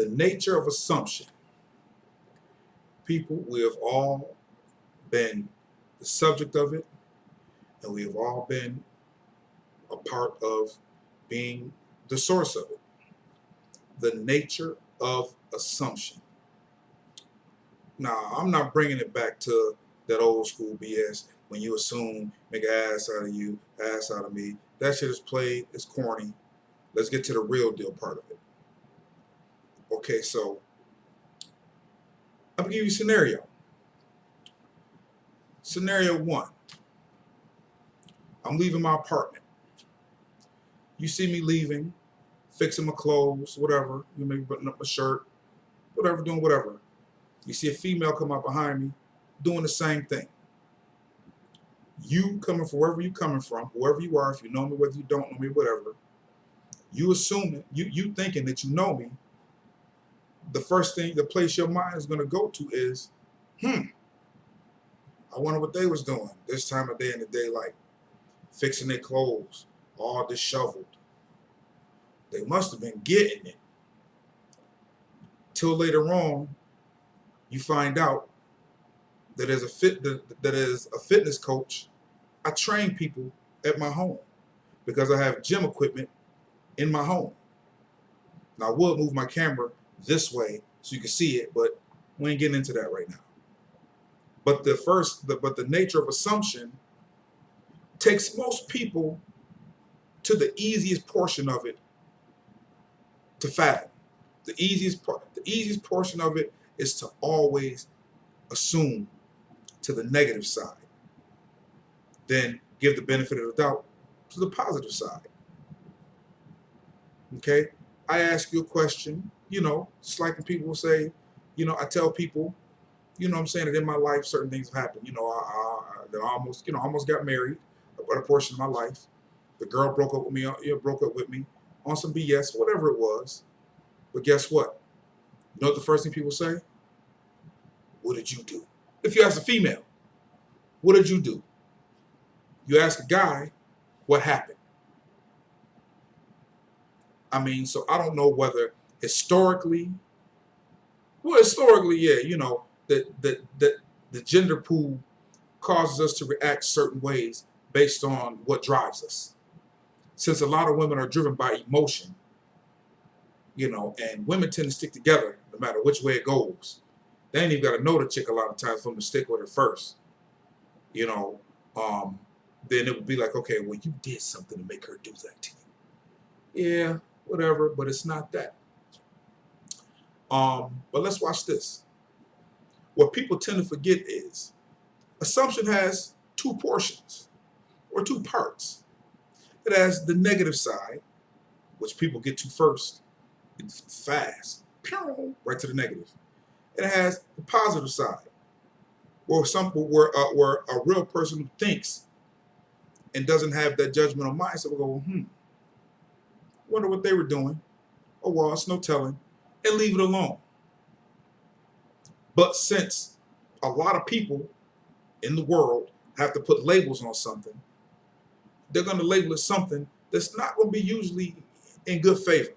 The nature of assumption. People, we have all been the subject of it, and we have all been a part of being the source of it. The nature of assumption. Now, I'm not bringing it back to that old school BS when you assume, make an ass out of you, ass out of me. That shit is played, it's corny. Let's get to the real deal part of it. Okay, so I'm gonna give you a scenario. Scenario one. I'm leaving my apartment. You see me leaving, fixing my clothes, whatever. You may be buttoning up my shirt, whatever, doing whatever. You see a female come up behind me, doing the same thing. You coming from wherever you coming from, whoever you are, if you know me, whether you don't know me, whatever. You assuming, you thinking that you know me. The first thing, the place your mind is gonna go to is, I wonder what they was doing this time of day in the daylight, fixing their clothes, all disheveled. They must have been getting it. Till later on, you find out that as a fitness coach, I train people at my home because I have gym equipment in my home. Now I would move my camera this way so you can see it, but we ain't getting into that right now. But the nature of assumption takes most people to the easiest portion of it to fathom. The easiest portion of it is to always assume to the negative side. Then give the benefit of the doubt to the positive side. Okay? I ask you a question, just like when people will say, I tell people, what I'm saying, that in my life certain things have happened. I almost got married at a portion of my life. The girl broke up with me on some BS, whatever it was. But guess what? You know what the first thing people say? What did you do? If you ask a female, what did you do? You ask a guy, what happened? So I don't know whether historically, yeah, that the gender pool causes us to react certain ways based on what drives us. Since a lot of women are driven by emotion, and women tend to stick together no matter which way it goes. They ain't even got to know the chick a lot of times for them to stick with her first. Then it would be like, okay, well, you did something to make her do that to you. Yeah, whatever, but it's not that. But let's watch this. What people tend to forget is assumption has two portions or two parts. It has the negative side, which people get to first. It's fast, right to the negative. And it has the positive side, where a real person who thinks and doesn't have that judgmental mindset will go, wonder what they were doing. Oh well, it's no telling, and leave it alone. But since a lot of people in the world have to put labels on something, they're going to label it something that's not going to be usually in good favor.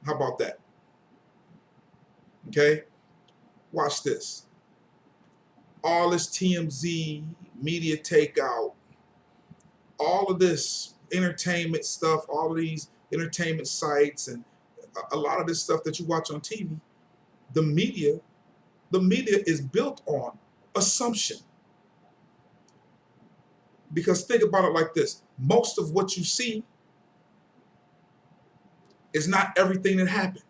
How about that? Okay? Watch this. All this TMZ, media takeout, all of this entertainment stuff, all of these entertainment sites, and a lot of this stuff that you watch on TV, the media is built on assumption. Because think about it like this. Most of what you see is not everything that happened.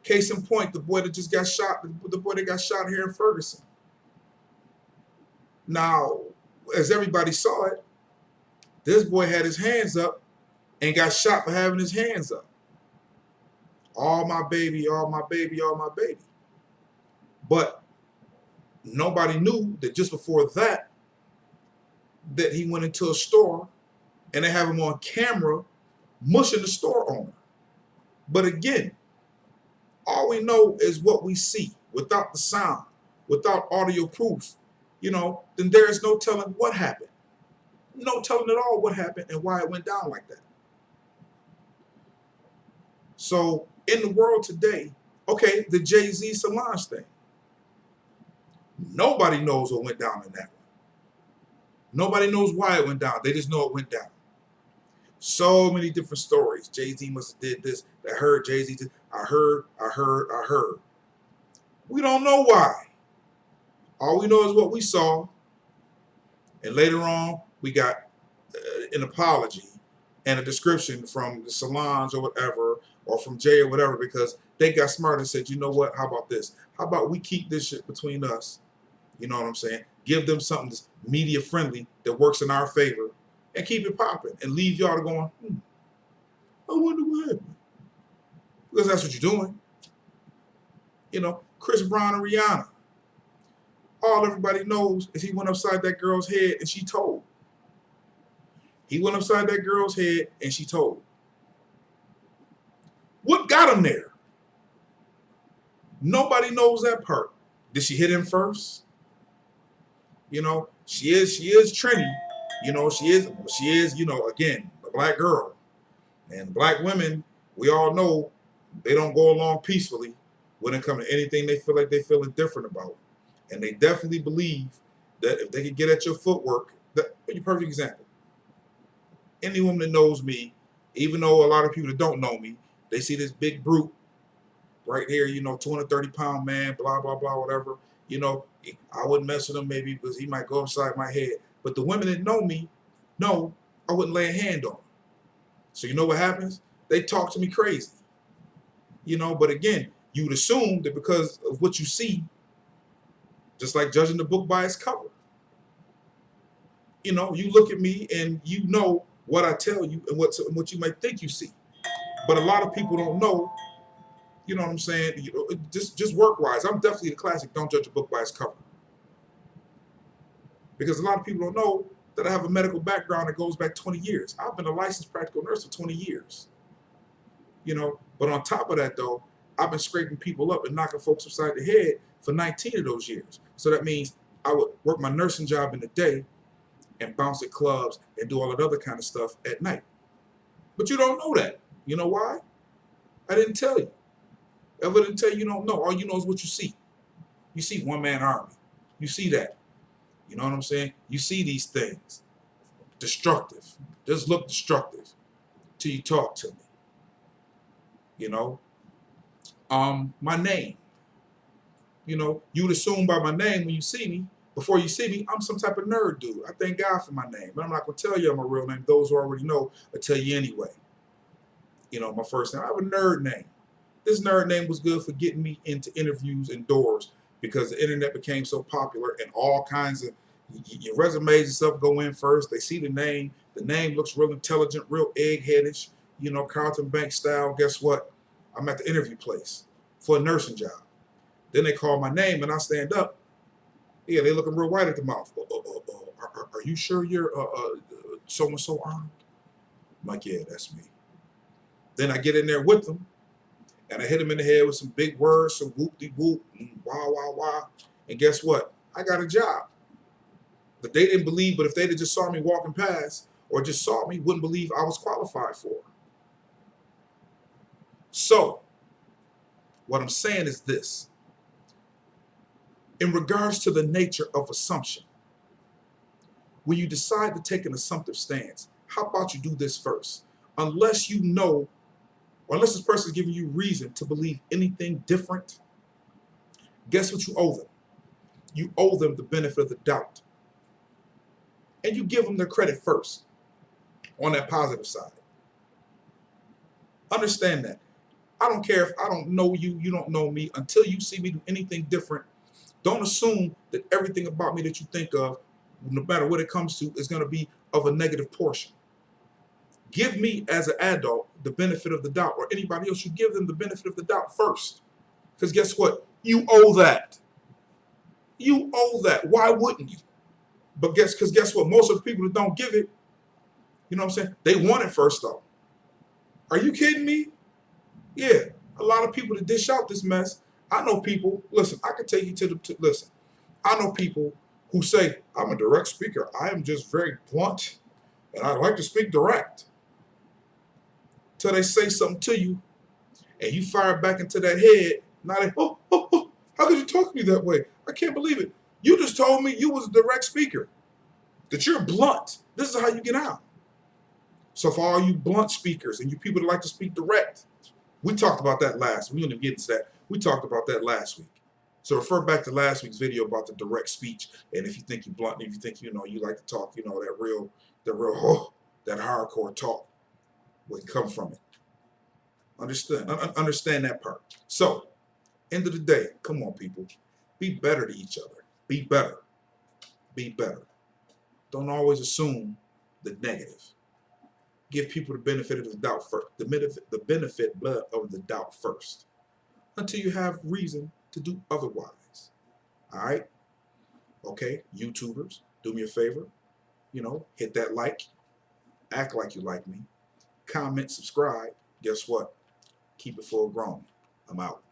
Case in point, the boy that just got shot, the boy that got shot here in Ferguson. Now, as everybody saw it, this boy had his hands up and got shot for having his hands up. All my baby, all my baby, all my baby. But nobody knew that just before that he went into a store and they have him on camera mushing the store owner. But again, all we know is what we see without the sound, without audio proof, then there is no telling what happened. No telling at all what happened and why it went down like that. So in the world today, okay, the Jay-Z Solange thing. Nobody knows what went down in that one. Nobody knows why it went down. They just know it went down. So many different stories. Jay-Z must have did this. I heard Jay-Z did. I heard. We don't know why. All we know is what we saw. And later on, we got an apology and a description from the Solange or whatever, or from Jay or whatever, because they got smart and said, you know what, how about this? How about we keep this shit between us? You know what I'm saying? Give them something that's media friendly that works in our favor and keep it popping and leave y'all to going, I wonder what happened. Because that's what you're doing. You know, Chris Brown and Rihanna. All everybody knows is he went upside that girl's head and she told. He went upside that girl's head and she told. What got him there? Nobody knows that part. Did she hit him first? You know, she is trendy. You know, she is, you know, again, a black girl. And black women, we all know they don't go along peacefully when it comes to anything they feel like they feel indifferent about. And they definitely believe that if they can get at your footwork, that a perfect example. Any woman that knows me, even though a lot of people that don't know me, they see this big brute right here, you know, 230-pound man, blah, blah, blah, whatever. You know, I wouldn't mess with him maybe because he might go upside my head. But the women that know me know I wouldn't lay a hand on him. So you know what happens? They talk to me crazy. You know, but again, you would assume that because of what you see, just like judging the book by its cover. You know, you look at me and you know what I tell you and what you might think you see. But a lot of people don't know, you know what I'm saying, you know, just work-wise. I'm definitely the classic, don't judge a book by its cover. Because a lot of people don't know that I have a medical background that goes back 20 years. I've been a licensed practical nurse for 20 years. You know, but on top of that, though, I've been scraping people up and knocking folks upside the head for 19 of those years. So that means I would work my nursing job in the day and bounce at clubs and do all that other kind of stuff at night. But you don't know that. You know why? I didn't tell you. If I didn't tell you, you don't know. All you know is what you see. You see one-man army. You see that. You know what I'm saying? You see these things. Destructive. Just look destructive till you talk to me. You know? My name. You know, you would assume by my name when you see me, before you see me, I'm some type of nerd dude. I thank God for my name. But I'm not going to tell you my real name. Those who already know, I'll tell you anyway. You know, my first name. I have a nerd name. This nerd name was good for getting me into interviews and doors because the internet became so popular and all kinds of your resumes and stuff go in first. They see the name. The name looks real intelligent, real eggheadish, you know, Carlton Banks style. Guess what? I'm at the interview place for a nursing job. Then they call my name and I stand up. Yeah, they looking real white at the mouth. Are you sure you're so-and-so armed? I'm like, yeah, that's me. Then I get in there with them and I hit them in the head with some big words, some whoop-de-whoop, wah, wah, wah. And guess what? I got a job. But they didn't believe, but if they'd have just saw me walking past or just saw me, wouldn't believe I was qualified for. So, what I'm saying is this. In regards to the nature of assumption, when you decide to take an assumptive stance, how about you do this first? Unless you know, or unless this person is giving you reason to believe anything different, guess what you owe them? You owe them the benefit of the doubt. And you give them their credit first on that positive side. Understand that. I don't care if I don't know you, you don't know me. Until you see me do anything different, don't assume that everything about me that you think of, no matter what it comes to, is going to be of a negative portion. Give me, as an adult, the benefit of the doubt, or anybody else, you give them the benefit of the doubt first. Because guess what? You owe that. You owe that. Why wouldn't you? But guess what? Most of the people that don't give it, you know what I'm saying? They want it first, though. Are you kidding me? Yeah. A lot of people that dish out this mess. I know people, listen, I can take you listen. I know people who say, I'm a direct speaker. I am just very blunt, and I like to speak direct. Till they say something to you, and you fire back into that head, now they, oh, how could you talk to me that way? I can't believe it. You just told me you was a direct speaker, that you're blunt. This is how you get out. So for all you blunt speakers and you people that like to speak direct, we talked about that last week. We didn't get into that. We talked about that last week. So refer back to last week's video about the direct speech. And if you think you're blunt, if you think, you like to talk, that hardcore talk, what can come from it. Understand that part. So, end of the day, come on, people. Be better to each other. Be better. Be better. Don't always assume the negative. Give people the benefit of the doubt first. The benefit of the doubt first. Until you have reason to do otherwise. All right? Okay, YouTubers, do me a favor. Hit that like. Act like you like me. Comment, subscribe. Guess what? Keep it full grown. I'm out.